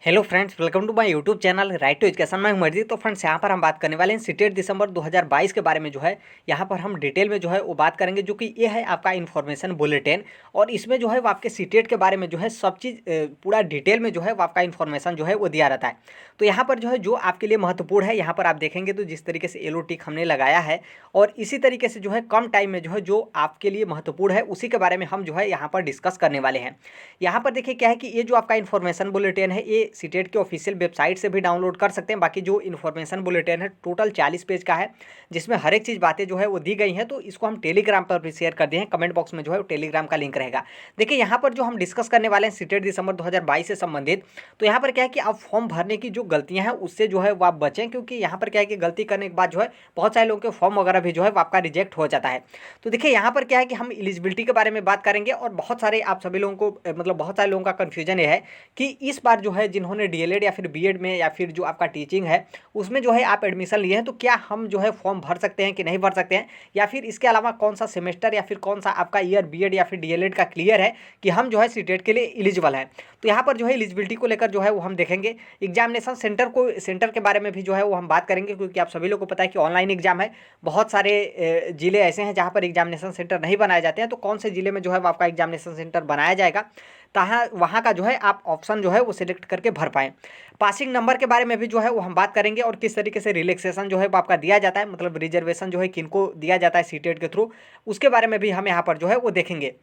Hello friends, welcome to my YouTube channel right to education. मैं मर्जी। तो friends, यहाँ पर हम बात करने वाले हैं सीटेट दिसंबर 2022 के बारे में। जो है यहाँ पर हम डिटेल में जो है वो बात करेंगे, जो कि ये है आपका इन्फॉर्मेशन बुलेटिन। और इसमें जो है वो आपके सीटेट के बारे में जो है सब चीज़ पूरा डिटेल में जो है वो आपका इन्फॉर्मेशन जो है वो दिया रहता है। तो यहाँ पर जो है जो आपके लिए महत्वपूर्ण है, यहाँ पर आप देखेंगे तो जिस तरीके से येलो टिक हमने लगाया है, और इसी तरीके से जो है कम टाइम में जो है जो आपके लिए महत्वपूर्ण है उसी के बारे में हम जो है यहाँ पर डिस्कस करने वाले हैं। यहाँ पर देखिए क्या है कि ये जो आपका इन्फॉर्मेशन बुलेटिन है, ये सीटेट के ऑफिशियल वेबसाइट से भी डाउनलोड कर सकते हैं। बाकी जो इन्फॉर्मेशन बुलेटिन है टोटल 40 पेज का है, जिसमें हर एक चीज़ बातें जो है वो दी गई हैं। तो इसको हम टेलीग्राम पर भी शेयर कर दिए हैं, कमेंट बॉक्स में जो है वो टेलीग्राम का लिंक रहेगा। देखिए यहाँ पर जो हम डिस्कस करने वाले हैं सीटेट दिसंबर 2022 से संबंधित, तो यहाँ पर क्या है कि आप फॉर्म भरने की जो गलतियाँ हैं उससे जो है वो आप बचें, क्योंकि यहाँ पर क्या है कि गलती करने के बाद जो है बहुत सारे लोगों के फॉर्म वगैरह भी जो है वो आपका रिजेक्ट हो जाता है। तो देखिए यहाँ पर क्या है कि हम एलिजिबिलिटी के बारे में बात करेंगे, और बहुत सारे आप सभी लोगों को मतलब बहुत सारे लोगों का कन्फ्यूजन ये है कि इस बार जो है जिन्होंने डीएलएड या फिर बीएड में या फिर जो आपका टीचिंग है उसमें जो है आप एडमिशन लिए हैं, तो क्या हम जो है फॉर्म भर सकते हैं कि नहीं भर सकते हैं, या फिर इसके अलावा कौन सा सेमेस्टर या फिर कौन सा आपका ईयर बीएड या फिर डीएलएड का क्लियर है कि हम जो है सीटेट के लिए एलिजिबल हैं। तो यहाँ पर जो है एलिजिबिलिटी को लेकर जो है वो हम देखेंगे। एग्जामिनेशन सेंटर के बारे में भी जो है वो हम बात करेंगे, क्योंकि आप सभी लोग को पता है कि ऑनलाइन एग्जाम है। बहुत सारे जिले ऐसे हैं जहाँ पर एग्जामिनेशन सेंटर नहीं बनाए जाते हैं, तो कौन से जिले में जो है वो आपका एग्जामिनेशन सेंटर बनाया जाएगा, तहाँ वहाँ का जो है आप ऑप्शन जो है वो सिलेक्ट करके भर पाएँ। पासिंग नंबर के बारे में भी जो है वो हम बात करेंगे, और किस तरीके से रिलैक्सेशन जो है वो आपका दिया जाता है, मतलब रिजर्वेशन जो है किनको दिया जाता है सीटेट के थ्रू, उसके बारे में भी हम यहाँ पर जो है वो देखेंगे।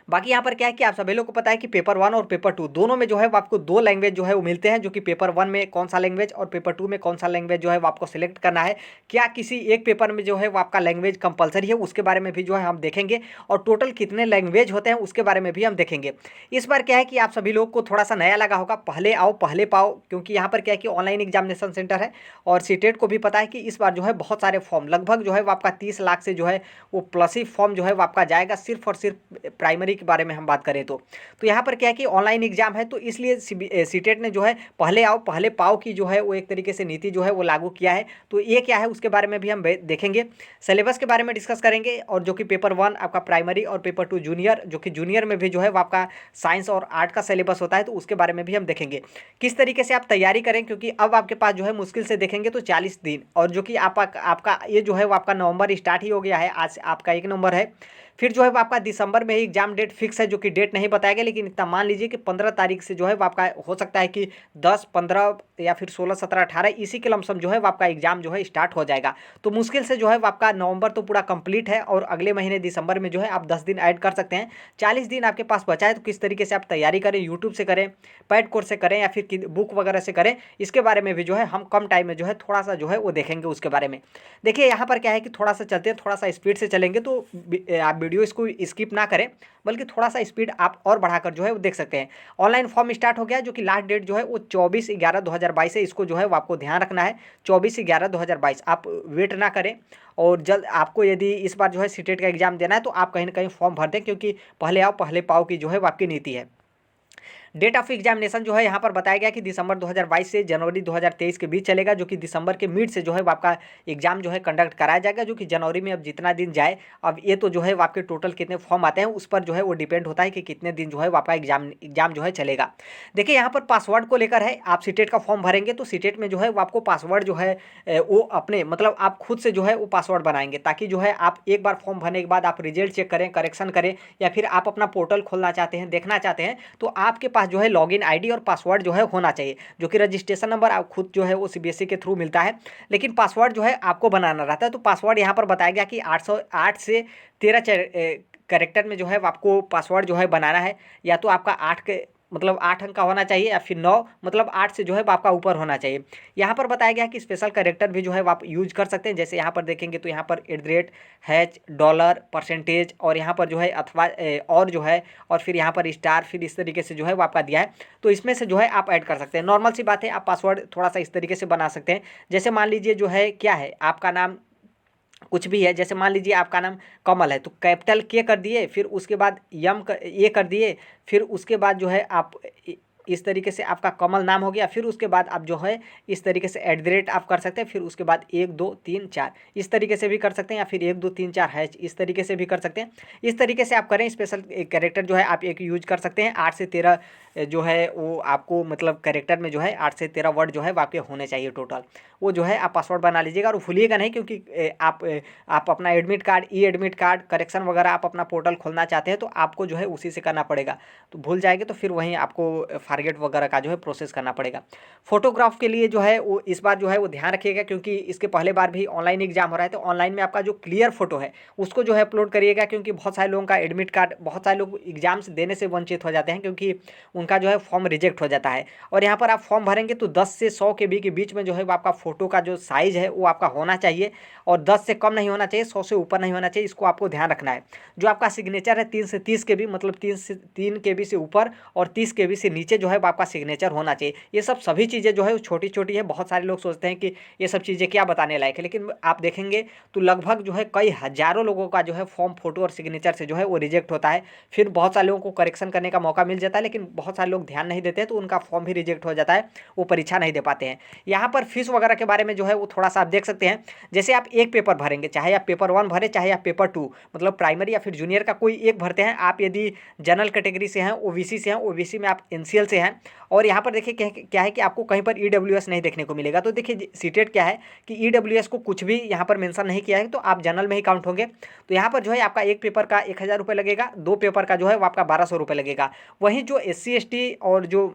बाकी यहाँ पर क्या है कि आप सभी लोग को पता है कि पेपर 1 और पेपर 2 दोनों में जो है वो आपको 2 लैंग्वेज जो है वो मिलते हैं, जो कि पेपर 1 में कौन सा लैंग्वेज और पेपर 2 में कौन सा लैंग्वेज जो है वो आपको सिलेक्ट करना है। क्या किसी एक पेपर में जो है वो आपका लैंग्वेज कंपलसरी है, उसके बारे में भी जो है हम देखेंगे, और टोटल कितने लैंग्वेज होते हैं उसके बारे में भी हम देखेंगे। इस बार क्या है कि आप सभी लोग को थोड़ा सा नया लगा होगा, पहले आओ पहले पाओ, क्योंकि यहाँ पर क्या है कि ऑनलाइन एग्जामिनेशन सेंटर है, और सीटेट को भी पता है कि इस बार जो है बहुत सारे फॉर्म लगभग जो है वो आपका 30 लाख से जो है वो प्लस ही फॉर्म जो है वो आपका जाएगा, सिर्फ और सिर्फ प्राइमरी के बारे में हम बात करें तो यहाँ पर क्या है कि ऑनलाइन एग्जाम है, तो इसलिए सीटेट ने जो है पहले आओ पहले पाओ की जो है वो एक तरीके से नीति जो है वो लागू किया है। तो ये क्या है उसके बारे में भी हम देखेंगे। सिलेबस के बारे में डिस्कस करेंगे, और जो कि पेपर 1 आपका प्राइमरी और पेपर 2 जूनियर, जो कि जूनियर में भी जो है वो आपका साइंस और आर्ट का सिलेबस होता है, तो उसके बारे में भी हम देखेंगे किस तरीके से आप तैयारी करें, क्योंकि अब आपके पास जो है मुश्किल से देखेंगे तो 40 दिन, और जो कि आपका ये जो है वो आपका नवंबर स्टार्ट ही हो गया है, आज आपका 1 नंबर है। फिर जो है वो आपका दिसंबर में ही एग्जाम डेट फिक्स है, जो कि डेट नहीं बताया गया, लेकिन इतना मान लीजिए कि 15 तारीख से जो है वो आपका हो सकता है कि 10, 15 या फिर 16, 17, 18 इसी के लमसम जो है वो आपका एग्जाम जो है स्टार्ट हो जाएगा। तो मुश्किल से जो है वो आपका नवंबर तो पूरा कंप्लीट है, और अगले महीने दिसंबर में जो है आप 10 दिन ऐड कर सकते हैं। 40 दिन आपके पास बचा है, तो किस तरीके से आप तैयारी करें, यूट्यूब से करें, पैड कोर्स से करें, या फिर बुक वगैरह से करें, इसके बारे में भी जो है हम कम टाइम में जो है थोड़ा सा जो है वो देखेंगे उसके बारे में। देखिए यहाँ पर क्या है कि थोड़ा सा चलते हैं, थोड़ा सा स्पीड से चलेंगे, तो आप वीडियो इसको स्किप ना करें, बल्कि थोड़ा सा स्पीड आप और बढ़ाकर जो है वो देख सकते हैं। ऑनलाइन फॉर्म स्टार्ट हो गया, जो कि लास्ट डेट जो है वो 24/11/2022 है, इसको जो है वो आपको ध्यान रखना है। 24/11/2022 आप वेट ना करें, और जल्द आपको यदि इस बार जो है सीटेट का एग्जाम देना है तो आप कहीं ना कहीं फॉर्म भर दें, क्योंकि पहले आओ पहले पाओ की जो है वो आपकी नीति है। डेट ऑफ एग्जामिनेशन जो है यहाँ पर बताया गया कि दिसंबर 2022 से जनवरी 2023 के बीच चलेगा, जो कि दिसंबर के मिड से जो है वो आपका एग्जाम जो है कंडक्ट कराया जाएगा, जो कि जनवरी में अब जितना दिन जाए, अब ये तो जो है वो आपके टोटल कितने फॉर्म आते हैं उस पर जो है वो डिपेंड होता है कि कितने दिन जो है वो आपका एग्जाम जो है चलेगा। देखिए यहाँ पर पासवर्ड को लेकर है, आप सीटेट का फॉर्म भरेंगे तो सीटेट में जो है वो आपको पासवर्ड जो है वो अपने मतलब आप खुद से जो है वो पासवर्ड बनाएंगे, ताकि जो है आप एक बार फॉर्म भरने के बाद आप रिजल्ट चेक करें, करेक्शन करें, या फिर आप अपना पोर्टल खोलना चाहते हैं, देखना चाहते हैं, तो आपके पास जो है लॉगिन आईडी और पासवर्ड जो है होना चाहिए, जो कि रजिस्ट्रेशन नंबर आप खुद जो है वो सीबीएसई के थ्रू मिलता है, लेकिन पासवर्ड जो है आपको बनाना रहता है। तो पासवर्ड यहाँ पर बताया गया कि 808 से 13 कैरेक्टर में जो है आपको पासवर्ड जो है बनाना है, या तो आपका 8 के मतलब 8 अंक का होना चाहिए, या फिर 9 मतलब 8 से जो है आपका ऊपर होना चाहिए। यहाँ पर बताया गया कि स्पेशल कैरेक्टर भी जो है आप यूज कर सकते हैं, जैसे यहाँ पर देखेंगे तो यहाँ पर @ $, परसेंटेज, और यहाँ पर जो है अथवा और जो है, और फिर यहाँ पर स्टार, फिर इस तरीके से जो है वो आपका दिया है, तो इसमें से जो है आप ऐड कर सकते हैं। नॉर्मल सी बात है, आप पासवर्ड थोड़ा सा इस तरीके से बना सकते हैं, जैसे मान लीजिए जो है क्या है आपका नाम कुछ भी है, जैसे मान लीजिए आपका नाम कमल है, तो कैपिटल के कर दिए, फिर उसके बाद ए कर दिए, फिर उसके बाद जो है आप इस तरीके से आपका कमल नाम हो गया, फिर उसके बाद आप जो है इस तरीके से @ आप कर सकते हैं, फिर उसके बाद 1 2 3 4 इस तरीके से भी कर सकते हैं, या फिर 1 2 3 4 हैच इस तरीके से भी कर सकते हैं। इस तरीके से आप करें, स्पेशल कैरेक्टर जो है आप एक यूज कर सकते हैं। 8 से 13 जो है वो आपको मतलब कैरेक्टर में जो है 8 से 13 वर्ड जो है वो आपके होने चाहिए टोटल। वो जो है आप पासवर्ड बना लीजिएगा और भूलिएगा नहीं, क्योंकि आप अपना एडमिट कार्ड, ई एडमिट कार्ड करेक्शन वगैरह आप अपना पोर्टल खोलना चाहते हैं तो आपको जो है उसी से करना पड़ेगा। तो भूल जाएंगे तो फिर वहीं आपको फॉरगेट वगैरह का जो है प्रोसेस करना पड़ेगा। फोटोग्राफ के लिए जो है वो इस बार जो है वो ध्यान रखिएगा, क्योंकि इसके पहले बार भी ऑनलाइन एग्जाम हो रहा है तो ऑनलाइन में आपका जो क्लियर फोटो है उसको जो है अपलोड करिएगा, क्योंकि बहुत सारे लोगों का एडमिट कार्ड, बहुत सारे लोग एग्जाम्स देने से वंचित हो जाते हैं क्योंकि उनका जो है फॉर्म रिजेक्ट हो जाता है। और यहाँ पर आप फॉर्म भरेंगे तो 10 से 100 KB के बीच में जो है वो आपका फोटो का जो साइज़ है वो आपका होना चाहिए, और 10 से कम नहीं होना चाहिए, 100 से ऊपर नहीं होना चाहिए। इसको आपको ध्यान रखना है। जो आपका सिग्नेचर है 3 से 30 KB, मतलब 3 KB से ऊपर और 30 KB से नीचे जो है वो आपका सिग्नेचर होना चाहिए। ये सब सभी चीज़ें जो है वो छोटी छोटी है। बहुत सारे लोग सोचते हैं कि ये सब चीज़ें क्या बताने लायक है, लेकिन आप देखेंगे तो लगभग जो है कई हज़ारों लोगों का जो है फॉर्म फोटो और सिग्नेचर से जो है वो रिजेक्ट होता है। फिर बहुत सारे लोगों को करेक्शन करने का मौका मिल जाता है, लेकिन बहुत सारे लोग ध्यान नहीं देते हैं तो उनका फॉर्म भी रिजेक्ट हो जाता है, वो परीक्षा नहीं दे पाते हैं। यहाँ पर फीस वगैरह के बारे में जो है वो थोड़ा सा आप देख सकते हैं। जैसे आप एक पेपर भरेंगे, चाहे आप पेपर 1 भरें चाहे आप पेपर 2, मतलब प्राइमरी या फिर जूनियर का कोई एक भरते हैं। आप यदि जनरल कैटेगरी से हैं, OBC से हैं, OBC में आप NCL से हैं, और यहाँ पर देखिए क्या है कि आपको कहीं पर EWS नहीं देखने को मिलेगा। तो देखिए सीटेट क्या है कि EWS को कुछ भी यहाँ पर मेंशन नहीं किया है, तो आप जनरल में ही काउंट होंगे। तो यहाँ पर जो है आपका एक पेपर का 1000 रुपये लगेगा, 2 पेपर का जो है वो आपका 1200 रुपये लगेगा। वहीं जो SC ST और जो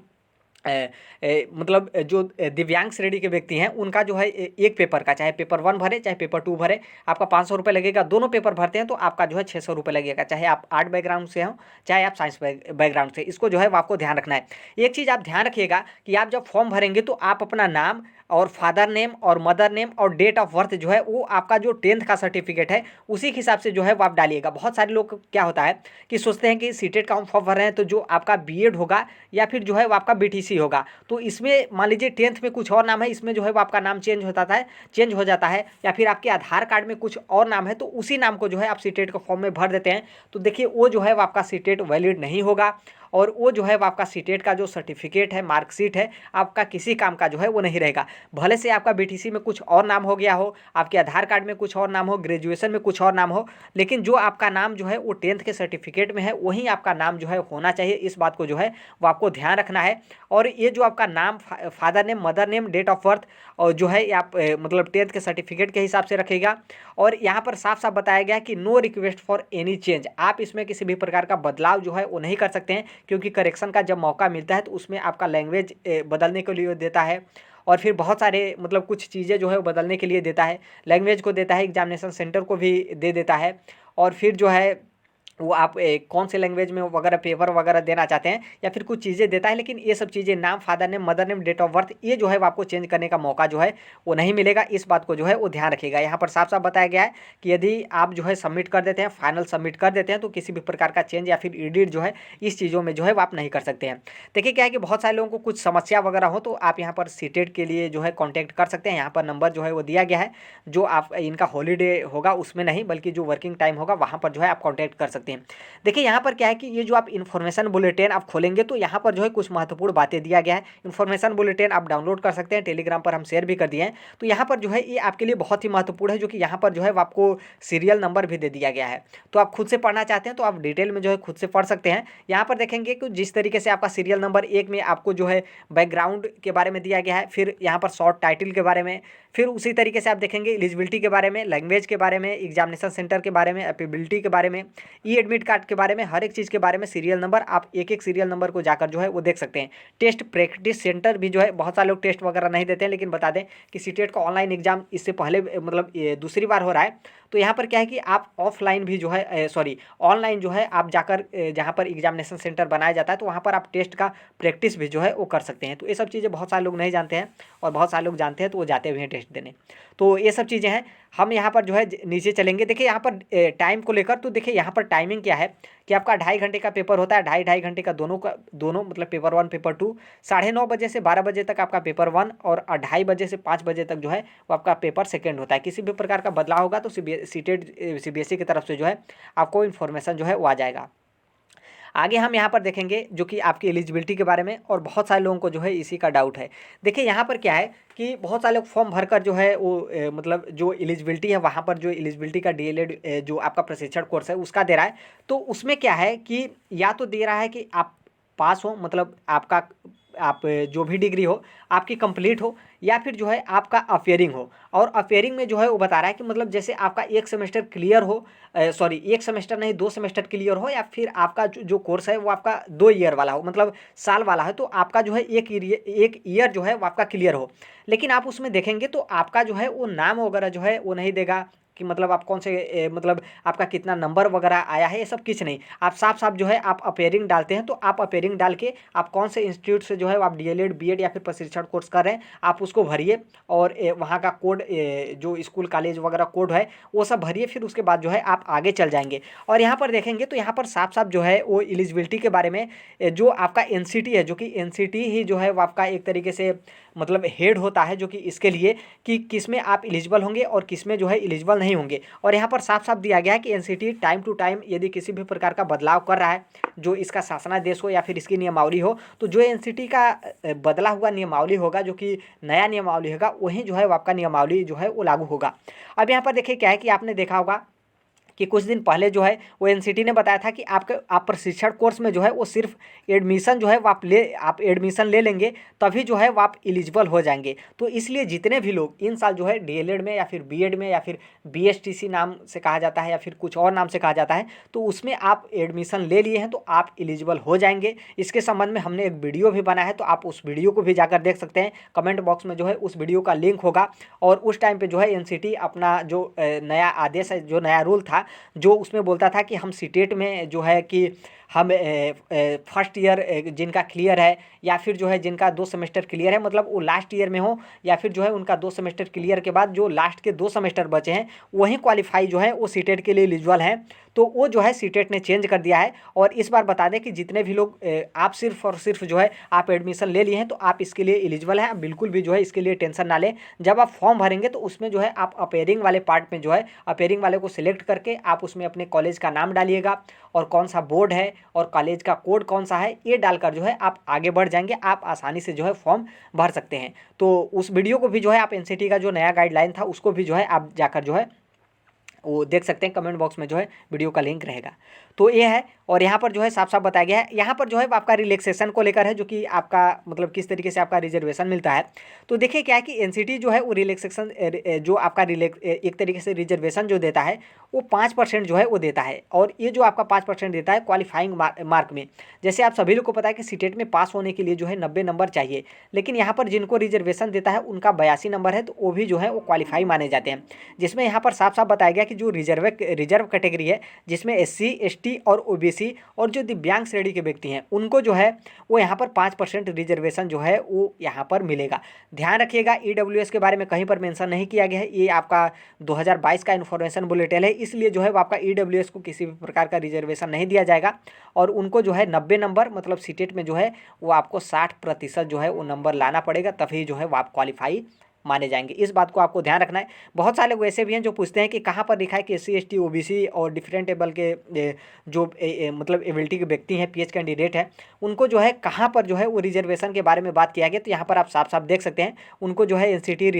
मतलब जो दिव्यांग श्रेणी के व्यक्ति हैं उनका जो है एक पेपर का, चाहे पेपर 1 भरे चाहे पेपर 2 भरे, आपका 500 रुपये लगेगा। दोनों पेपर भरते हैं तो आपका जो है 600 रुपये लगेगा, चाहे आप आर्ट बैकग्राउंड से हो चाहे आप साइंस बैकग्राउंड से। इसको जो है वो आपको ध्यान रखना है। एक चीज़ आप ध्यान रखिएगा कि आप जब फॉर्म भरेंगे तो आप अपना नाम और फादर नेम और मदर नेम और डेट ऑफ बर्थ जो है वो आपका जो 10th का सर्टिफिकेट है उसी के हिसाब से जो है वो आप डालिएगा। बहुत सारे लोग क्या होता है कि सोचते हैं कि सीटेट का हम फॉर्म भर रहे हैं तो जो आपका बीएड होगा या फिर जो है वो आपका BTC होगा, तो इसमें मान लीजिए 10th में कुछ और नाम है, इसमें जो है वो आपका नाम चेंज हो जाता है, या फिर आपके आधार कार्ड में कुछ और नाम है तो उसी नाम को जो है आप सीटेट के फॉर्म में भर देते हैं, तो देखिए वो जो है वो आपका सीटेट वैलिड नहीं होगा, और वो जो है वो आपका सीटेट का जो सर्टिफिकेट है, मार्कशीट है, आपका किसी काम का जो है वो नहीं रहेगा। भले से आपका BTC में कुछ और नाम हो गया हो, आपके आधार कार्ड में कुछ और नाम हो, ग्रेजुएशन में कुछ और नाम हो, लेकिन जो आपका नाम जो है वो 10th के सर्टिफिकेट में है वहीं आपका नाम जो है होना चाहिए। इस बात को जो है वो आपको ध्यान रखना है। और ये जो आपका नाम, father name, mother name, date of birth और जो है आप मतलब 10th के सर्टिफिकेट के हिसाब से रखेगा। और यहाँ पर साफ साफ बताया गया कि no request for any change, आप इसमें किसी भी प्रकार का बदलाव जो है वो नहीं कर सकते हैं, क्योंकि करेक्शन का जब मौका मिलता है तो उसमें आपका लैंग्वेज बदलने के लिए देता है, और फिर बहुत सारे मतलब कुछ चीज़ें जो है वो बदलने के लिए देता है, लैंग्वेज को देता है, एग्जामिनेशन सेंटर को भी दे देता है, और फिर जो है वो आप कौन से लैंग्वेज में वगैरह पेपर वगैरह देना चाहते हैं या फिर कुछ चीज़ें देता है। लेकिन ये सब चीज़ें नाम, father name, mother name, date of birth, ये जो है वो आपको चेंज करने का मौका जो है वो नहीं मिलेगा। इस बात को जो है वो ध्यान रखिएगा। यहाँ पर साफ साफ बताया गया है कि यदि आप जो है सबमिट कर देते हैं, फाइनल सबमिट कर देते हैं, तो किसी भी प्रकार का चेंज या फिर एडिट जो है इस चीज़ों में जो है वो आप नहीं कर सकते हैं। देखिए क्या है कि बहुत सारे लोगों को कुछ समस्या वगैरह हो तो आप यहाँ पर सीटेट के लिए जो है कॉन्टैक्ट कर सकते हैं। यहाँ पर नंबर जो है वो दिया गया है, जो आप इनका हॉलीडे होगा उसमें नहीं बल्कि जो वर्किंग टाइम होगा वहाँ पर जो है आप कॉन्टैक्ट कर सकते हैं। देखिए यहाँ पर क्या है कि ये जो आप इन्फॉर्मेशन बुलेटिन आप खोलेंगे तो यहाँ पर जो है कुछ महत्वपूर्ण बातें दिया गया है। इन्फॉर्मेशन बुलेटिन आप डाउनलोड कर सकते हैं, टेलीग्राम पर हम शेयर भी कर दिए हैं। तो यहाँ पर जो है ये आपके लिए बहुत ही महत्वपूर्ण है, जो कि यहाँ पर जो है वो आपको सीरियल नंबर भी दे दिया गया है। तो आप खुद से पढ़ना चाहते हैं तो आप डिटेल में जो है खुद से पढ़ सकते हैं। यहाँ पर देखेंगे कि जिस तरीके से आपका सीरियल नंबर 1 में आपको जो है बैकग्राउंड के बारे में दिया गया है, फिर यहाँ पर शॉर्ट टाइटल के बारे में, फिर उसी तरीके से आप देखेंगे एलिजिबिलिटी के बारे में, लैंग्वेज के बारे में, एग्जामिनेशन सेंटर के बारे में, एपिबिलिटी के बारे में, ई एडमिट कार्ड के बारे में, हर एक चीज़ के बारे में सीरियल नंबर, आप एक एक सीरियल नंबर को जाकर जो है वो देख सकते हैं। टेस्ट प्रैक्टिस सेंटर भी जो है, बहुत सारे लोग टेस्ट वगैरह नहीं देते हैं, लेकिन बता दें कि सीटेट का ऑनलाइन एग्जाम इससे पहले मतलब ये दूसरी बार हो रहा है। तो यहाँ पर क्या है कि आप ऑफलाइन भी जो है ऑनलाइन जो है आप जाकर जहाँ पर एग्जामिनेशन सेंटर बनाया जाता है तो वहाँ पर आप टेस्ट का प्रैक्टिस भी जो है वो कर सकते हैं। तो ये सब चीज़ें बहुत सारे लोग नहीं जानते हैं और बहुत सारे लोग जानते हैं तो वो जाते हुए हैं टेस्ट देने। तो ये सब चीज़ें हैं। हम यहाँ पर जो है नीचे चलेंगे। देखिए यहाँ पर टाइम को लेकर, तो देखिए यहाँ पर टाइमिंग क्या है कि आपका 2.5 घंटे का पेपर होता है, 2.5 घंटे का दोनों मतलब पेपर 1 पेपर 2, 9:30 बजे से 12 बजे तक आपका पेपर 1 और 2:30 बजे से 5 बजे तक जो है वो आपका पेपर सेकंड होता है। किसी भी प्रकार का बदलाव होगा तो सीबीएसई की तरफ से जो है आपको इन्फॉर्मेशन जो है वो आ जाएगा। आगे हम यहाँ पर देखेंगे जो कि आपकी एलिजिबिलिटी के बारे में, और बहुत सारे लोगों को जो है इसी का डाउट है। देखिए यहाँ पर क्या है कि बहुत सारे लोग फॉर्म भरकर जो है वो मतलब जो एलिजिबिलिटी है वहाँ पर जो एलिजिबिलिटी का डीएलएड जो आपका प्रशिक्षण कोर्स है उसका दे रहा है। तो उसमें क्या है कि या तो दे रहा है कि आप पास हो, मतलब आपका आप जो भी डिग्री हो आपकी कंप्लीट हो, या फिर जो है आपका अफेयरिंग हो। और अफेयरिंग में जो है वो बता रहा है कि मतलब जैसे आपका एक सेमेस्टर क्लियर हो, सॉरी एक सेमेस्टर नहीं 2 सेमेस्टर क्लियर हो, या फिर आपका जो कोर्स है वो आपका 2 ईयर वाला हो, मतलब साल वाला है, तो आपका जो है एक ईयर जो है वो आपका क्लियर हो। लेकिन आप उसमें देखेंगे तो आपका जो है वो नाम वगैरह जो है वो नहीं देगा कि मतलब आप कौन से मतलब आपका कितना नंबर वगैरह आया है, ये सब कुछ नहीं। आप साफ साफ जो है आप अपेयरिंग डालते हैं, तो आप अपेयरिंग डाल के आप कौन से इंस्टीट्यूट से जो है आप डीएलएड बीएड या फिर प्रशिक्षण कोर्स कर रहे हैं आप उसको भरिए, और वहाँ का कोड जो स्कूल कॉलेज वगैरह कोड है वो सब भरिए, फिर उसके बाद जो है आप आगे चल जाएंगे। और यहाँ पर देखेंगे तो यहाँ पर साफ साफ जो है वो एलिजिबिलिटी के बारे में जो आपका एनसीटी है, जो कि एनसीटी ही जो है वो आपका एक तरीके से मतलब हेड होता है, जो कि इसके लिए कि किस में आप एलिजिबल होंगे और किस में जो है एलिजिबल नहीं होंगे। और यहाँ पर साफ साफ दिया गया है कि एनसीटी टाइम टू टाइम यदि किसी भी प्रकार का बदलाव कर रहा है, जो इसका शासनादेश हो या फिर इसकी नियमावली हो, तो जो एनसीटी का बदला हुआ नियमावली होगा, जो कि नया नियमावली होगा, वही जो है वो आपका नियमावली जो है वो लागू होगा। अब यहाँ पर देखिए क्या है कि आपने देखा होगा कि कुछ दिन पहले जो है वो एनसीटी ने बताया था कि आप प्रशिक्षण कोर्स में जो है वो सिर्फ एडमिशन जो है वो आप एडमिशन ले लेंगे तभी जो है वो आप एलिजिबल हो जाएंगे। तो इसलिए जितने भी लोग इन साल जो है डीएलएड में या फिर बीएड में या फिर बीएसटीसी नाम से कहा जाता है या फिर कुछ और नाम से कहा जाता है, तो उसमें आप एडमिशन ले लिए हैं तो आप एलिजिबल हो जाएंगे। इसके संबंध में हमने एक वीडियो भी बनाया है, तो आप उस वीडियो को भी जाकर देख सकते हैं। कमेंट बॉक्स में जो है उस वीडियो का लिंक होगा। और उस टाइम पे जो है एनसीटी अपना जो नया आदेश है, जो नया रूल था, जो उसमें बोलता था कि हम सीटेट में जो है कि हम फर्स्ट ईयर जिनका क्लियर है या फिर जो है जिनका 2 सेमेस्टर क्लियर है, मतलब वो लास्ट ईयर में हो, या फिर जो है उनका 2 सेमेस्टर क्लियर के बाद जो लास्ट के 2 सेमेस्टर बचे हैं वही क्वालिफाई जो है वो सीटेट के लिए एलिजिबल हैं। तो वो जो है सीटेट ने चेंज कर दिया है। और इस बार बता दें कि जितने भी लोग आप सिर्फ और सिर्फ जो है आप एडमिशन ले लिए हैं तो आप इसके लिए एलिजिबल हैं। आप बिल्कुल भी जो है इसके लिए टेंशन ना लें। जब आप फॉर्म भरेंगे तो उसमें जो है आप अपेयरिंग वाले पार्ट में जो है अपेयरिंग वाले को सिलेक्ट करके आप उसमें अपने कॉलेज का नाम डालिएगा और कौन सा बोर्ड है और कॉलेज का कोड कौन सा है, ये डालकर जो है आप आगे बढ़ जाएंगे। आप आसानी से जो है फॉर्म भर सकते हैं। तो उस वीडियो को भी जो है आप एनसीटी का जो नया गाइडलाइन था उसको भी जो है आप जाकर जो है वो देख सकते हैं। कमेंट बॉक्स में जो है वीडियो का लिंक रहेगा। तो ये है। और यहाँ पर जो है साफ साफ बताया गया है। यहाँ पर जो है आपका रिलैक्सेशन को लेकर है, जो कि आपका मतलब किस तरीके से आपका रिजर्वेशन मिलता है। तो देखिए क्या है कि एनसीटी जो है वो रिलैक्सेशन जो आपका एक तरीके से रिजर्वेशन जो देता है वो 5% जो है वो देता है। और ये जो आपका 5% देता है क्वालिफाइंग मार्क में। जैसे आप सभी लोग को पता है कि सीटेट में पास होने के लिए जो है 90 नंबर चाहिए, लेकिन यहाँ पर जिनको रिजर्वेशन देता है उनका 82 नंबर है, तो वो भी जो है वो क्वालिफाई माने जाते हैं। जिसमें यहाँ पर साफ साफ बताया गया कि जो रिजर्व कैटेगरी है, जिसमें SC ST और OBC और जो दिव्यांग श्रेणी के व्यक्ति हैं उनको जो है वो यहाँ पर 5% रिजर्वेशन जो है वो यहाँ पर मिलेगा। ध्यान रखिएगा EWS के बारे में कहीं पर मेंशन नहीं किया गया है। ये आपका 2022 का इन्फॉर्मेशन बुलेटिन है, इसलिए जो है वो आपका EWS को किसी भी प्रकार का रिजर्वेशन नहीं दिया जाएगा। और उनको जो है 90 नंबर मतलब सीटेट में जो है वो आपको 60% जो है वो नंबर लाना पड़ेगा, तभी जो है वो आप क्वालिफाई माने जाएंगे। इस बात को आपको ध्यान रखना है। बहुत सारे लोग ऐसे भी हैं जो पूछते हैं कि कहाँ पर लिखा है कि SC ST OBC और डिफरेंट एबल के जो मतलब एबिलिटी के व्यक्ति हैं, PH कैंडिडेट हैं, उनको जो है कहाँ पर जो है वो रिजर्वेशन के बारे में बात किया गया। तो यहाँ पर आप साफ साफ देख सकते हैं उनको जो है एनसीटी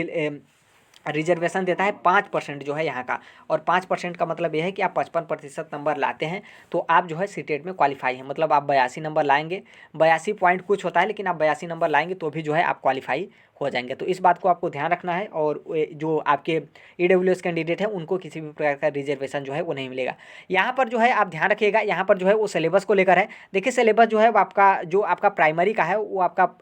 रिजर्वेशन देता है 5% जो है यहाँ का। और 5% का मतलब यह है कि आप 55% नंबर लाते हैं तो आप जो है सीटेट में क्वालिफाई हैं। मतलब आप 82 नंबर लाएंगे, 82 पॉइंट कुछ होता है, लेकिन आप 82 नंबर लाएंगे तो भी जो है आप क्वालिफाई हो जाएंगे। तो इस बात को आपको ध्यान रखना है। और जो आपके EWS कैंडिडेट हैं उनको किसी भी प्रकार का रिजर्वेशन जो है वो नहीं मिलेगा। यहाँ पर जो है आप ध्यान रखिएगा, यहाँ पर जो है वो सिलेबस को लेकर है। देखिए सिलेबस जो है वो आपका प्राइमरी का है वो आपका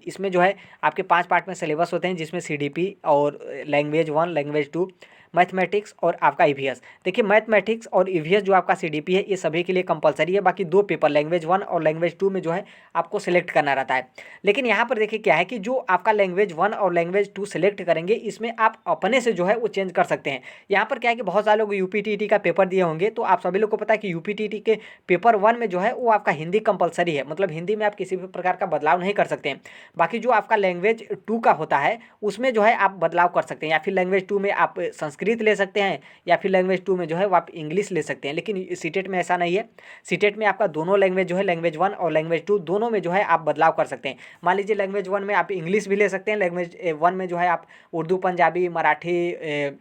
इसमें जो है आपके 5 पार्ट में सिलेबस होते हैं, जिसमें CDP और लैंग्वेज 1 लैंग्वेज 2 मैथमेटिक्स और आपका EVS। देखिए मैथमेटिक्स और EVS जो आपका CDP है ये सभी के लिए कंपलसरी है। बाकी 2 पेपर लैंग्वेज 1 और लैंग्वेज 2 में जो है आपको सिलेक्ट करना रहता है। लेकिन यहाँ पर देखिए क्या है कि जो आपका लैंग्वेज 1 और लैंग्वेज 2 सिलेक्ट करेंगे इसमें आप अपने से जो है वो चेंज कर सकते हैं। यहाँ पर क्या है कि बहुत सारे लोग UPTT का पेपर दिए होंगे, तो आप सभी लोग को पता है कि UPTT के पेपर 1 में जो है वो आपका हिंदी कंपलसरी है। मतलब हिंदी में आप किसी भी प्रकार का बदलाव नहीं कर सकते हैं। बाकी जो आपका लैंग्वेज 2 का होता है उसमें जो है आप बदलाव कर सकते हैं, या फिर लैंग्वेज 2 में आप संस्कृत ले सकते हैं, या फिर लैंग्वेज 2 में जो है वो आप इंग्लिश ले सकते हैं। लेकिन सीटेट में ऐसा नहीं है। सीटेट में आपका दोनों लैंग्वेज जो है लैंग्वेज 1 और लैंग्वेज 2 दोनों में जो है आप बदलाव कर सकते हैं। मान लीजिए लैंग्वेज 1 में आप इंग्लिश भी ले सकते हैं, लैंग्वेज 1 में जो है आप उर्दू, पंजाबी, मराठी,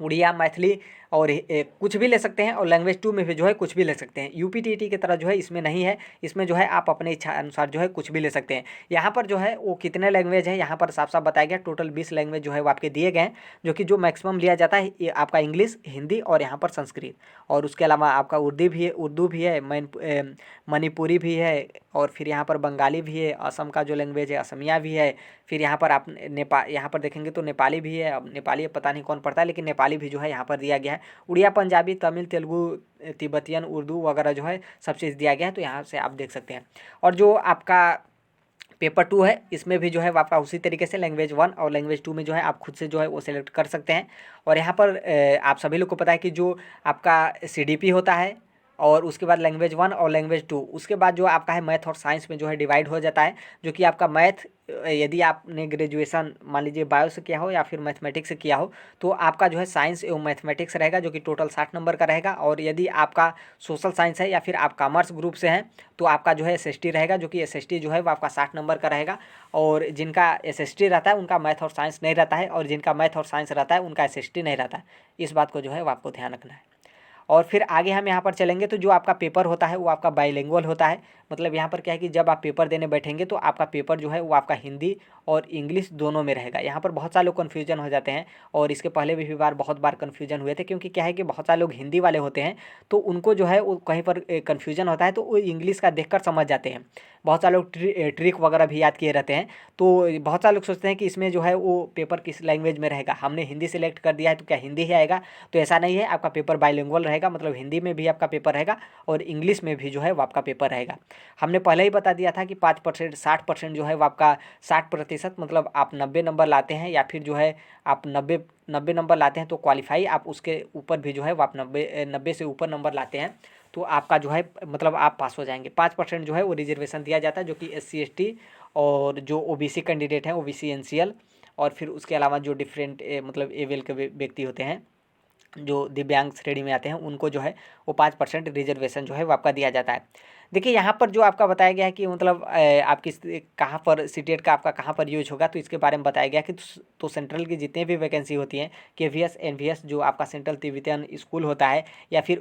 उड़िया, मैथिली और कुछ भी ले सकते हैं, और लैंग्वेज 2 में भी जो है कुछ भी ले सकते हैं। यूपीटीटी की तरह जो है इसमें नहीं है, इसमें जो है आप अपने इच्छा अनुसार जो है कुछ भी ले सकते हैं। यहाँ पर जो है वो कितने लैंग्वेज है यहाँ पर साफ साफ बताया गया, टोटल 20 लैंग्वेज जो है वो आपके दिए गए हैं, जो कि जो मैक्सिमम लिया जाता है ये आपका इंग्लिश, हिंदी और यहाँ पर संस्कृत, और उसके अलावा आपका उर्दू भी है, मणिपुरी भी है, और फिर यहाँ पर बंगाली भी है, असम का जो लैंग्वेज है असमिया भी है, फिर यहाँ पर आप यहाँ पर देखेंगे तो नेपाली भी है। अब नेपाली पता नहीं कौन पढ़ता है, लेकिन नेपाली भी जो है यहाँ पर दिया गया है। उड़िया, पंजाबी, तमिल, तेलुगु, तिब्बतियन, उर्दू वगैरह जो है सब चीज़ दिया गया है, तो यहाँ से आप देख सकते हैं। और जो आपका पेपर 2 है इसमें भी जो है आपका उसी तरीके से लैंग्वेज 1 और लैंग्वेज 2 में जो है आप खुद से जो है वो सिलेक्ट कर सकते हैं। और यहाँ पर आप सभी लोग को पता है कि जो आपका CDP होता है, और उसके बाद लैंग्वेज 1 और लैंग्वेज 2, उसके बाद जो आपका है मैथ और साइंस में जो है डिवाइड हो जाता है। जो कि आपका मैथ, यदि आपने ग्रेजुएशन मान लीजिए बायो से किया हो या फिर मैथमेटिक्स से किया हो, तो आपका जो है साइंस एवं मैथमेटिक्स रहेगा, जो कि टोटल 60 नंबर का रहेगा। और यदि आपका सोशल साइंस है या फिर आप कॉमर्स ग्रुप से हैं, तो आपका जो है SST रहेगा, जो कि SST जो है वो आपका 60 नंबर का रहेगा। और जिनका SST रहता है उनका मैथ और साइंस नहीं रहता है, और जिनका मैथ और साइंस रहता है उनका SST नहीं रहता है। इस बात को जो है वो आपको ध्यान रखना है। और फिर आगे हम यहाँ पर चलेंगे तो जो आपका पेपर होता है वो आपका बाइलिंगुअल होता है। मतलब यहाँ पर क्या है कि जब आप पेपर देने बैठेंगे तो आपका पेपर जो है वो आपका हिंदी और इंग्लिश दोनों में रहेगा। यहाँ पर बहुत सारे लोग कन्फ्यूजन हो जाते हैं, और इसके पहले भी बहुत बार कन्फ्यूजन हुए थे, क्योंकि क्या है कि बहुत सारे लोग हिंदी वाले होते हैं, तो उनको जो है वो कहीं पर कन्फ्यूजन होता है, तो वो इंग्लिश का देखकर समझ जाते हैं। बहुत सारे लोग ट्रिक वगैरह भी याद किए रहते हैं, तो बहुत सारे लोग सोचते हैं कि इसमें जो है वो पेपर किस लैंग्वेज में रहेगा, हमने हिंदी सेलेक्ट कर दिया है तो क्या हिंदी ही आएगा, तो ऐसा नहीं है। आपका पेपर बाइलिंगुअल रहेगा, मतलब हिंदी में भी आपका पेपर रहेगा और इंग्लिश में भी जो है वो आपका पेपर रहेगा। हमने पहले ही बता दिया था कि 5% 60% जो है वो आपका 60%, मतलब आप 90 नंबर लाते हैं, या फिर जो है आप 90 नंबर लाते हैं तो क्वालिफाई, आप उसके ऊपर भी जो है वो आप 90 से ऊपर नंबर लाते हैं तो आपका जो है मतलब आप पास हो जाएंगे। 5% जो है वो रिजर्वेशन दिया जाता है, जो कि SC ST और जो OBC कैंडिडेट हैं, OBC NCL, और फिर उसके अलावा जो डिफरेंट मतलब एबल के व्यक्ति होते हैं, जो दिव्यांग श्रेणी में आते हैं, उनको जो है वो 5% रिजर्वेशन जो है वो आपका दिया जाता है। देखिए यहाँ पर जो आपका बताया गया है कि मतलब आप किस कहाँ पर सीटेट का आपका कहाँ पर यूज होगा, तो इसके बारे में बताया गया कि तो सेंट्रल की जितनी भी वैकेंसी होती हैं, KVS NVS जो आपका सेंट्रल तिब्बतियन स्कूल होता है, या फिर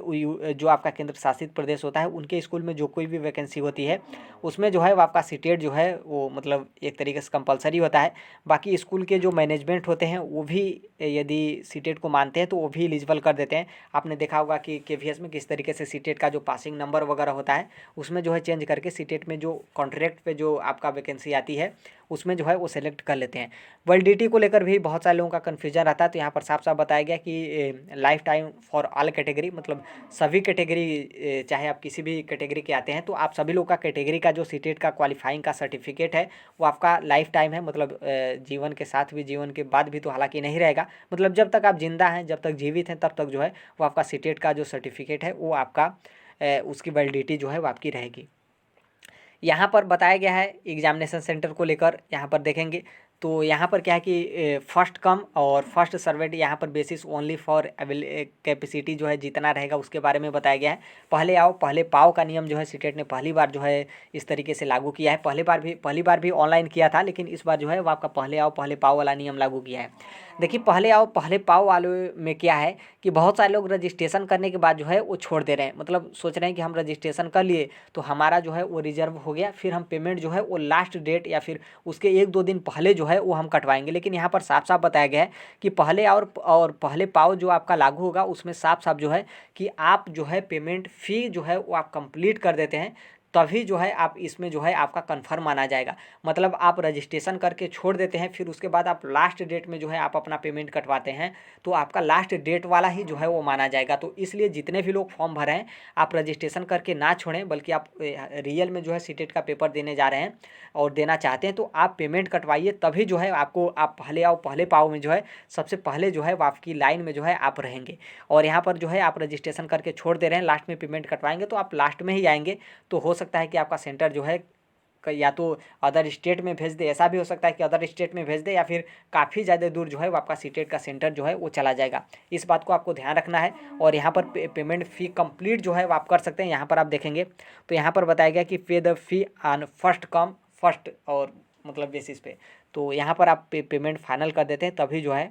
जो आपका केंद्र शासित प्रदेश होता है, उनके स्कूल में जो कोई भी वैकेंसी होती है उसमें जो है वो आपका सीटेट जो है वो मतलब एक तरीके से कंपलसरी होता है। बाकी स्कूल के जो मैनेजमेंट होते हैं वो भी यदि सीटेट को मानते हैं तो वो भी एलिजिबल कर देते हैं। आपने देखा होगा कि KVS में किस तरीके से सीटेट का जो पासिंग नंबर वगैरह होता है उसमें जो है चेंज करके सीटेट में जो कॉन्ट्रैक्ट पे जो आपका वैकेंसी आती है उसमें जो है वो सेलेक्ट कर लेते हैं। वैलिडिटी को लेकर भी बहुत सारे लोगों का कन्फ्यूजन रहता है, तो यहाँ पर साफ साफ बताया गया कि life time for all category, मतलब सभी कैटेगरी, चाहे आप किसी भी कैटेगरी के आते हैं तो आप सभी लोग का कैटेगरी का जो सीटेट का क्वालिफाइंग का सर्टिफिकेट है वो आपका लाइफ टाइम है, मतलब जीवन के साथ भी जीवन के बाद भी तो हालांकि नहीं रहेगा, मतलब जब तक आप जिंदा हैं, जब तक जीवित हैं, तब तक जो है वो आपका सीटेट का जो सर्टिफिकेट है वो आपका उसकी वैलिडिटी जो है वो आपकी रहेगी। यहाँ पर बताया गया है एग्जामिनेशन सेंटर को लेकर, यहाँ पर देखेंगे तो यहाँ पर क्या है कि फर्स्ट कम और फर्स्ट सर्वेंट यहाँ पर बेसिस ओनली फॉर कैपेसिटी जो है जितना रहेगा उसके बारे में बताया गया है। पहले आओ पहले पाओ का नियम जो है सीटेट ने पहली बार जो है इस तरीके से लागू किया है। पहली बार भी ऑनलाइन किया था, लेकिन इस बार जो है वो आपका पहले आओ पहले पाओ वाला नियम लागू किया है। देखिए पहले आओ पहले पाओ वाले में क्या है कि बहुत सारे लोग रजिस्ट्रेशन करने के बाद जो है वो छोड़ दे रहे हैं, मतलब सोच रहे हैं कि हम रजिस्ट्रेशन कर लिए तो हमारा जो है वो रिजर्व हो गया, फिर हम पेमेंट जो है वो लास्ट डेट या फिर उसके 1-2 दिन पहले जो है वो हम कटवाएंगे। लेकिन यहाँ पर साफ साफ बताया गया है कि पहले और पहले पाओ जो आपका लागू होगा उसमें साफ साफ जो है कि आप जो है पेमेंट फ़ी जो है वो आप कंप्लीट कर देते हैं, तभी जो है आप इसमें जो है आपका कन्फर्म माना जाएगा। मतलब आप रजिस्ट्रेशन करके छोड़ देते हैं, फिर उसके बाद आप लास्ट डेट में जो है आप अपना पेमेंट कटवाते हैं, तो आपका लास्ट डेट वाला ही जो है वो माना जाएगा। तो इसलिए जितने भी लोग फॉर्म भरें आप रजिस्ट्रेशन करके ना छोड़ें, बल्कि आप रियल में जो है सीटेट का पेपर देने जा रहे हैं और देना चाहते हैं तो आप पेमेंट कटवाइए, तभी जो है आपको आप पहले आओ पहले पाओ में जो है सबसे पहले जो है वो आपकी लाइन में जो है आप रहेंगे। और यहाँ पर जो है आप रजिस्ट्रेशन करके छोड़ दे रहे हैं, लास्ट में पेमेंट कटवाएंगे तो आप लास्ट में ही आएंगे, तो हो सकता है कि आपका सेंटर जो है या तो अदर स्टेट में भेज दे, ऐसा भी हो सकता है कि अदर स्टेट में भेज दे, या फिर काफ़ी ज़्यादा दूर जो है वो आपका सीटेट का सेंटर जो है वो चला जाएगा। इस बात को आपको ध्यान रखना है। और यहाँ पर पेमेंट फ़ी कंप्लीट जो है वो आप कर सकते हैं। यहाँ पर आप देखेंगे तो यहाँ पर बताया गया कि पे the fee on first come first और मतलब बेसिस पे, तो यहाँ पर आप पेमेंट फाइनल कर देते हैं तभी जो है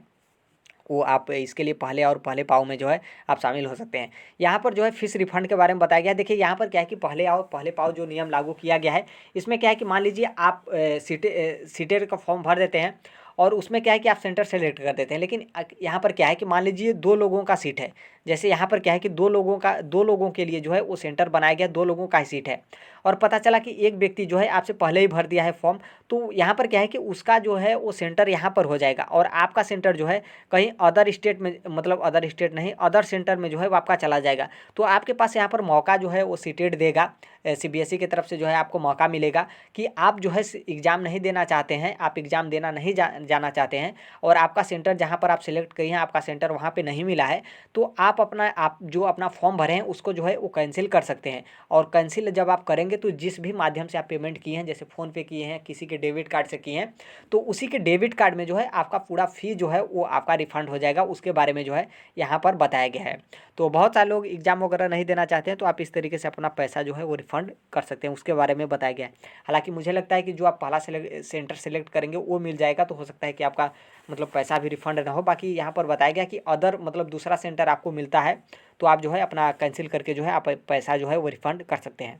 वो आप इसके लिए पहले और पहले पाव में जो है आप शामिल हो सकते हैं। यहाँ पर जो है फ़ीस रिफंड के बारे में बताया गया है। देखिए यहाँ पर क्या है कि पहले आओ पहले पाओ जो नियम लागू किया गया है, इसमें क्या है कि मान लीजिए आप सीटेट का फॉर्म भर देते हैं और उसमें क्या है कि आप सेंटर सेलेक्ट कर देते हैं, लेकिन यहाँ पर क्या है कि मान लीजिए 2 लोगों का सीट है। जैसे यहाँ पर क्या है कि 2 लोगों के लिए जो है वो सेंटर बनाया गया, 2 लोगों का ही सीट है और पता चला कि एक व्यक्ति जो है आपसे पहले ही भर दिया है फॉर्म, तो यहाँ पर क्या है कि उसका जो है वो सेंटर यहाँ पर हो जाएगा और आपका सेंटर जो है कहीं अदर स्टेट में, मतलब अदर स्टेट नहीं, अदर सेंटर में जो है वो आपका चला जाएगा। तो आपके पास यहाँ पर मौका जो है वो सीटेट देगा, सीबीएसई की तरफ से जो है आपको मौका मिलेगा कि आप जो है एग्ज़ाम नहीं देना चाहते हैं, आप एग्ज़ाम देना नहीं जाना चाहते हैं और आपका सेंटर जहाँ पर आप सिलेक्ट किए हैं आपका सेंटर वहाँ पे नहीं मिला है, तो आप जो अपना फॉर्म भरे हैं उसको जो है वो कैंसिल कर सकते हैं। और कैंसिल जब आप करेंगे तो जिस भी माध्यम से आप पेमेंट किए हैं, जैसे फ़ोन पे किए हैं, किसी के डेबिट कार्ड से किए हैं, तो उसी के डेबिट कार्ड में जो है आपका पूरा फ़ी जो है वो आपका रिफ़ंड हो जाएगा। उसके बारे में जो है यहाँ पर बताया गया है। तो बहुत सारे लोग एग्ज़ाम वगैरह नहीं देना चाहते हैं, तो आप इस तरीके से अपना पैसा जो है वो रिफ़ंड कर सकते हैं, उसके बारे में बताया गया है। हालाँकि मुझे लगता है कि जो आप पहला सेंटर सेलेक्ट करेंगे वो मिल जाएगा, तो हो सकता है कि आपका मतलब पैसा भी रिफ़ंड ना हो। बाकी यहाँ पर बताया गया कि अदर मतलब दूसरा सेंटर आपको मिलता है तो आप जो है अपना कैंसिल करके जो है आप पैसा जो है वो रिफ़ंड कर सकते हैं।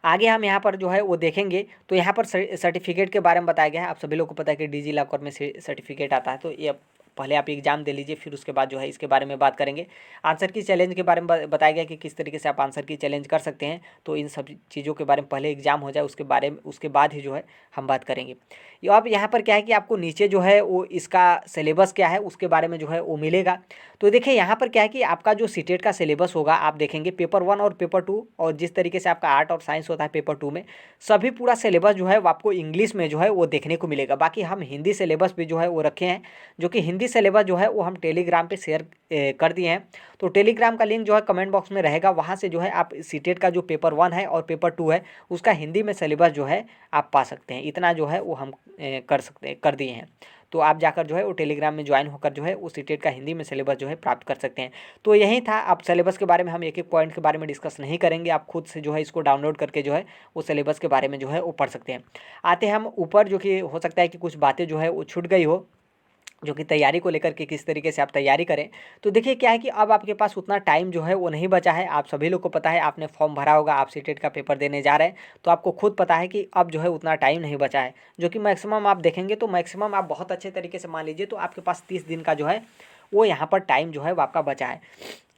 आगे हम यहाँ पर जो है वो देखेंगे तो यहाँ पर सर्टिफिकेट के बारे में बताया गया है। आप सभी लोग को पता है कि डिजी लॉकर में सर्टिफिकेट आता है, तो ये पहले आप एग्ज़ाम दे लीजिए, फिर उसके बाद जो है इसके बारे में बात करेंगे। आंसर की चैलेंज के बारे में बताया गया कि किस तरीके से आप आंसर की चैलेंज कर सकते हैं, तो इन सब चीज़ों के बारे में पहले एग्ज़ाम हो जाए उसके बाद ही जो है हम बात करेंगे। अब यहाँ पर क्या है कि आपको नीचे जो है वो इसका सिलेबस क्या है उसके बारे में जो है वो मिलेगा। तो देखिए यहाँ पर क्या है कि आपका जो सीटेट का सिलेबस होगा आप देखेंगे पेपर 1 और पेपर 2, और जिस तरीके से आपका आर्ट और साइंस होता है पेपर 2 में, सभी पूरा सिलेबस जो है वो आपको इंग्लिश में जो है वो देखने को मिलेगा। बाकी हम हिंदी सिलेबस भी जो है वो रखे हैं, जो कि हिंदी सिलेबस जो है वो हम टेलीग्राम पे शेयर कर दिए हैं। तो टेलीग्राम का लिंक जो है कमेंट बॉक्स में रहेगा, वहाँ से जो है आप सीटेट का जो पेपर 1 है और पेपर 2 है उसका हिंदी में सिलेबस जो है आप पा सकते हैं। इतना जो है वो हम कर दिए हैं। तो आप जाकर जो है वो टेलीग्राम में ज्वाइन होकर जो है उस सीटेट का हिंदी में सिलेबस जो है प्राप्त कर सकते हैं। तो यही था। अब सिलेबस के बारे में हम एक एक पॉइंट के बारे में डिस्कस नहीं करेंगे, आप खुद से जो है इसको डाउनलोड करके जो है वो सिलेबस के बारे में जो है वो पढ़ सकते हैं। आते हैं हम ऊपर, जो कि हो सकता है कि कुछ बातें जो है वो छूट गई हो, जो कि तैयारी को लेकर के किस तरीके से आप तैयारी करें। तो देखिए क्या है कि अब आपके पास उतना टाइम जो है वो नहीं बचा है। आप सभी लोग को पता है, आपने फॉर्म भरा होगा, आप सीटेट का पेपर देने जा रहे हैं, तो आपको खुद पता है कि अब जो है उतना टाइम नहीं बचा है, जो कि मैक्सिमम आप देखेंगे तो मैक्सिमम आप बहुत अच्छे तरीके से मान लीजिए तो आपके पास 30 दिन का जो है वो यहाँ पर टाइम जो है वो आपका बचा है।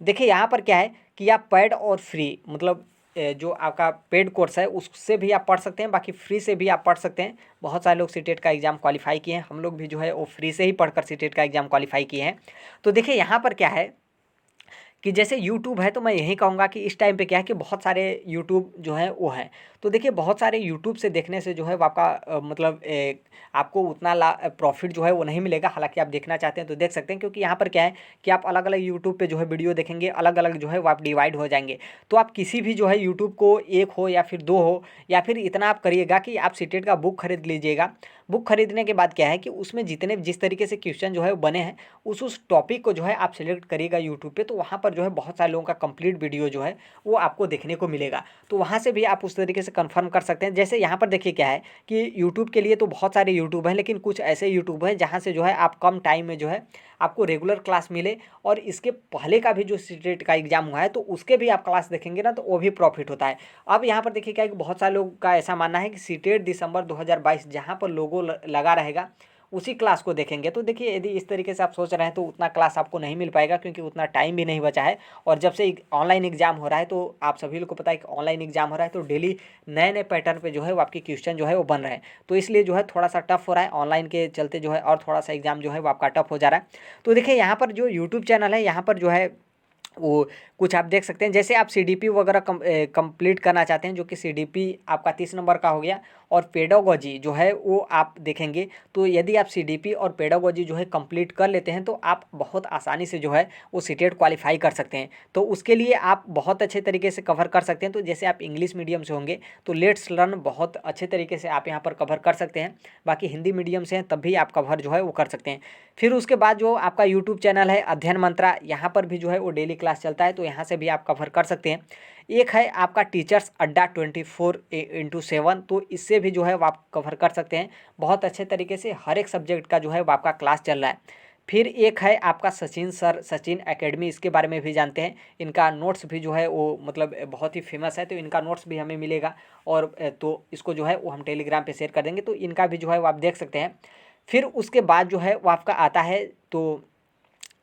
देखिए यहाँ पर क्या है कि आप पेड और फ्री, मतलब जो आपका पेड कोर्स है उससे भी आप पढ़ सकते हैं, बाकी फ्री से भी आप पढ़ सकते हैं। बहुत सारे लोग सीटेट का एग्ज़ाम क्वालिफाई किए हैं, हम लोग भी जो है वो फ्री से ही पढ़कर सीटेट का एग्ज़ाम क्वालिफाई किए हैं। तो देखिए यहाँ पर क्या है कि जैसे यूट्यूब है, तो मैं यही कहूँगा कि इस टाइम पे क्या है कि बहुत सारे यूट्यूब जो है वो हैं। तो देखिए बहुत सारे यूट्यूब से देखने से जो है वो आपका मतलब आपको उतना प्रॉफिट जो है वो नहीं मिलेगा। हालांकि आप देखना चाहते हैं तो देख सकते हैं, क्योंकि यहाँ पर क्या है कि आप अलग अलग यूट्यूब पे जो है वीडियो देखेंगे, अलग अलग जो है वो आप डिवाइड हो जाएंगे। तो आप किसी भी जो है यूट्यूब को एक हो या फिर 2 हो, या फिर इतना आप करिएगा कि आप सीटेट का बुक खरीद लीजिएगा। बुक खरीदने के बाद क्या है कि उसमें जिस तरीके से क्वेश्चन जो है वो बने हैं उस टॉपिक को जो है आप सिलेक्ट करिएगा यूट्यूब पे, तो वहाँ पर जो है बहुत सारे लोगों का कंप्लीट वीडियो जो है वो आपको देखने को मिलेगा। तो वहाँ से भी आप उस तरीके से कंफर्म कर सकते हैं। जैसे यहाँ पर देखिए क्या है कि यूट्यूब के लिए तो बहुत सारे यूट्यूब हैं, लेकिन कुछ ऐसे यूट्यूब हैं जहाँ से जो है आप कम टाइम में जो है आपको रेगुलर क्लास मिले, और इसके पहले का भी जो सीटेट का एग्जाम हुआ है तो उसके भी आप क्लास देखेंगे ना तो वो भी प्रॉफिट होता है। अब यहाँ पर देखिए क्या है कि बहुत सारे लोगों का ऐसा मानना है कि सीटेट दिसंबर 2022 जहाँ पर लोगो लगा रहेगा उसी क्लास को देखेंगे। तो देखिए यदि इस तरीके से आप सोच रहे हैं तो उतना क्लास आपको नहीं मिल पाएगा, क्योंकि उतना टाइम भी नहीं बचा है। और जब से ऑनलाइन एग्जाम हो रहा है, तो आप सभी लोग को पता है कि ऑनलाइन एग्जाम हो रहा है तो डेली नए नए पैटर्न पे जो है वो आपके क्वेश्चन जो है वो बन रहे हैं, तो इसलिए जो है थोड़ा सा टफ हो रहा है ऑनलाइन के चलते जो है, और थोड़ा सा एग्जाम जो है वो आपका टफ हो जा रहा है। तो देखिए यहाँ पर जो यूट्यूब चैनल है यहाँ पर जो है वो कुछ आप देख सकते हैं। जैसे आप सीडीपी वगैरह कंप्लीट करना चाहते हैं, जो कि सीडीपी आपका 30 नंबर का हो गया, और पेडागोजी जो है वो आप देखेंगे। तो यदि आप सीडीपी और पेडागोजी जो है कंप्लीट कर लेते हैं तो आप बहुत आसानी से जो है वो सीटेट क्वालिफाई कर सकते हैं। तो उसके लिए आप बहुत अच्छे तरीके से कवर कर सकते हैं। तो जैसे आप इंग्लिश मीडियम से होंगे तो लेट्स लर्न बहुत अच्छे तरीके से आप यहाँ पर कवर कर सकते हैं। बाकी हिंदी मीडियम से हैं तब भी आप कवर जो है वो कर सकते हैं। फिर उसके बाद जो आपका यूट्यूब चैनल है अध्ययन मंत्रा, यहाँ पर भी जो है वो डेली क्लास चलता है, तो यहाँ से भी आप कवर कर सकते हैं। एक है आपका टीचर्स अड्डा 24/7, तो इससे भी जो है वो आप कवर कर सकते हैं। बहुत अच्छे तरीके से हर एक सब्जेक्ट का जो है वो आपका क्लास चल रहा है। फिर एक है आपका सचिन सर, सचिन एकेडमी, इसके बारे में भी जानते हैं। इनका नोट्स भी जो है वो मतलब बहुत ही फेमस है, तो इनका नोट्स भी हमें मिलेगा और तो इसको जो है वो हम टेलीग्राम पे शेयर कर देंगे, तो इनका भी जो है वो आप देख सकते हैं। फिर उसके बाद जो है वो आपका आता है, तो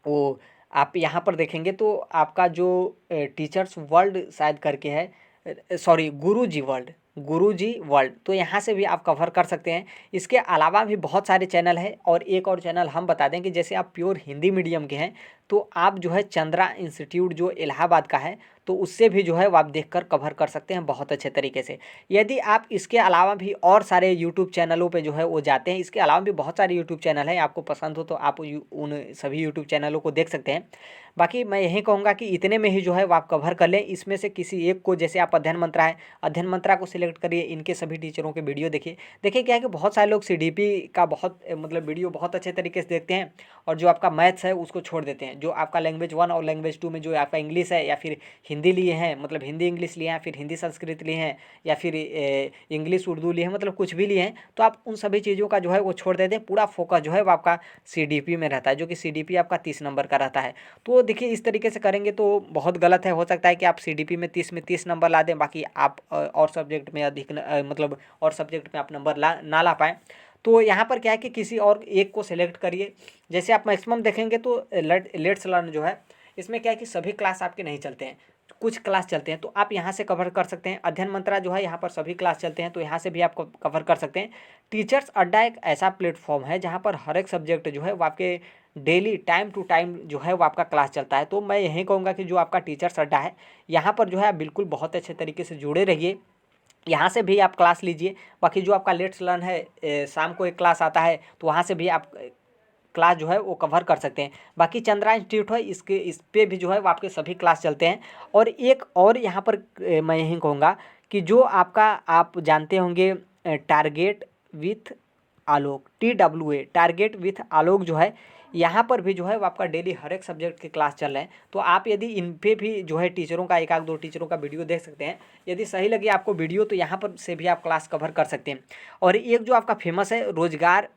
वो आप यहाँ पर देखेंगे तो आपका जो टीचर्स वर्ल्ड शायद करके है, सॉरी गुरुजी वर्ल्ड, गुरुजी वर्ल्ड, तो यहाँ से भी आप कवर कर सकते हैं। इसके अलावा भी बहुत सारे चैनल हैं, और एक और चैनल हम बता दें कि जैसे आप प्योर हिंदी मीडियम के हैं तो आप जो है चंद्रा इंस्टीट्यूट जो इलाहाबाद का है, तो उससे भी जो है वो आप देखकर कवर कर सकते हैं बहुत अच्छे तरीके से। यदि आप इसके अलावा भी और सारे यूट्यूब चैनलों पे जो है वो जाते हैं, इसके अलावा भी बहुत सारे यूट्यूब चैनल हैं, आपको पसंद हो तो आप उन सभी यूट्यूब चैनलों को देख सकते हैं। बाकी मैं यही कहूँगा कि इतने में ही जो है वो आप कवर कर लें। इसमें से किसी एक को, जैसे आप अध्ययन मंत्रा है, अध्ययन मंत्रा को सिलेक्ट करिए, इनके सभी टीचरों के वीडियो देखिए। देखिए क्या है कि बहुत सारे लोग सीडीपी का बहुत मतलब वीडियो बहुत अच्छे तरीके से देखते हैं, और जो आपका मैथ्स है उसको छोड़ देते हैं। जो आपका लैंग्वेज 1 और लैंग्वेज 2 में जो आपका इंग्लिश है या फिर हिंदी लिए हैं, मतलब हिंदी इंग्लिश लिए हैं, फिर हिंदी संस्कृत लिए हैं, या फिर इंग्लिश उर्दू लिए हैं, मतलब कुछ भी लिए हैं, तो आप उन सभी चीज़ों का जो है वो छोड़ देते हैं। पूरा फोकस जो है वो आपका सीडीपी में रहता है, जो कि सीडीपी आपका 30 नंबर का रहता है। तो देखिए इस तरीके से करेंगे तो बहुत गलत है। हो सकता है कि आप सीडीपी में 30 नंबर ला दें, बाकी आप और सब्जेक्ट में अधिक मतलब और सब्जेक्ट में आप नंबर ना ला पाएँ। तो यहाँ पर क्या है कि किसी और एक को सिलेक्ट करिए। जैसे आप मैक्सिमम देखेंगे तो लेट्स लर्न जो है, इसमें क्या है कि सभी क्लास आपके नहीं चलते हैं, कुछ क्लास चलते हैं, तो आप यहाँ से कवर कर सकते हैं। अध्ययन मंत्रा जो है यहाँ पर सभी क्लास चलते हैं, तो यहाँ से भी आप कवर कर सकते हैं। टीचर्स अड्डा एक ऐसा प्लेटफॉर्म है जहाँ पर हर एक सब्जेक्ट जो है वो आपके डेली टाइम टू टाइम जो है वो आपका क्लास चलता है। तो मैं यही कहूँगा कि जो आपका टीचर्स अड्डा है, यहाँ पर जो है आप बिल्कुल बहुत अच्छे तरीके से जुड़े रहिए, यहाँ से भी आप क्लास लीजिए। बाकी जो आपका लेट्स लर्न है, शाम को एक क्लास आता है, तो वहाँ से भी आप क्लास जो है वो कवर कर सकते हैं। बाकी चंद्रा इंस्टीट्यूट है, इस पे भी जो है वो आपके सभी क्लास चलते हैं। और एक और यहाँ पर मैं यही कहूँगा कि जो आपका आप जानते होंगे target with Alok, TWA, target with Alok जो है, यहाँ पर भी जो है वो आपका डेली हर एक सब्जेक्ट के क्लास चल रहे हैं। तो आप यदि इन पे भी जो है टीचरों का एक आध दो टीचरों का वीडियो देख सकते हैं। यदि सही लगे आपको वीडियो तो यहाँ पर से भी आप क्लास कवर कर सकते हैं। और एक जो आपका फेमस है रोजगार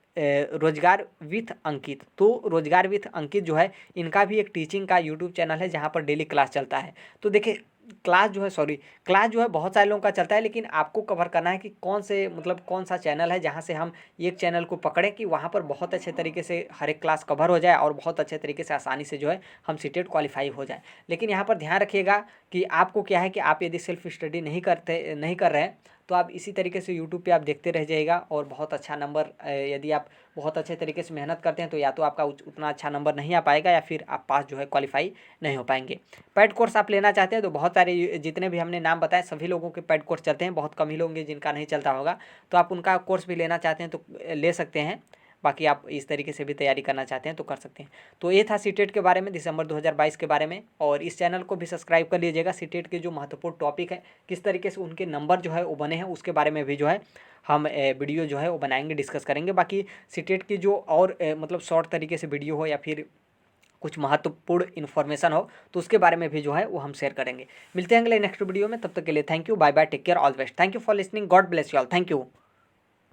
विथ अंकित, तो रोजगार विथ अंकित जो है, इनका भी एक टीचिंग का यूट्यूब चैनल है जहाँ पर डेली क्लास चलता है। तो देखिए क्लास जो है बहुत सारे लोगों का चलता है, लेकिन आपको कवर करना है कि कौन से मतलब कौन सा चैनल है जहाँ से हम एक चैनल को पकड़ें कि वहाँ पर बहुत अच्छे तरीके से हर एक क्लास कवर हो जाए और बहुत अच्छे तरीके से आसानी से जो है हम सीटेट क्वालिफाई हो जाए। लेकिन यहाँ पर ध्यान रखिएगा कि आपको क्या है कि आप यदि सेल्फ स्टडी नहीं कर रहे हैं तो आप इसी तरीके से यूट्यूब पे आप देखते रह जाइएगा, और बहुत अच्छा नंबर यदि आप बहुत अच्छे तरीके से मेहनत करते हैं तो या तो आपका उतना अच्छा नंबर नहीं आ पाएगा, या फिर आप पास जो है क्वालिफाई नहीं हो पाएंगे। पेड कोर्स आप लेना चाहते हैं तो बहुत सारे जितने भी हमने नाम बताए सभी लोगों के पेड कोर्स चलते हैं, बहुत कम ही लोग होंगे जिनका नहीं चलता होगा। तो आप उनका कोर्स भी लेना चाहते हैं तो ले सकते हैं। बाकी आप इस तरीके से भी तैयारी करना चाहते हैं तो कर सकते हैं। तो ये था सीटेट के बारे में, दिसंबर 2022 के बारे में। और इस चैनल को भी सब्सक्राइब कर लीजिएगा। सीटेट के जो महत्वपूर्ण टॉपिक है, किस तरीके से उनके नंबर जो है वो बने हैं, उसके बारे में भी जो है हम वीडियो जो है वो बनाएंगे, डिस्कस करेंगे। बाकी सीटेट की जो और मतलब शॉर्ट तरीके से वीडियो हो या फिर कुछ महत्वपूर्ण इन्फॉर्मेशन हो तो उसके बारे में भी जो है वो हम शेयर करेंगे। मिलते हैं अगले नेक्स्ट वीडियो में, तब तक के लिए thank you, bye bye, take care, all the best. Thank you for listening, God bless you all, thank you.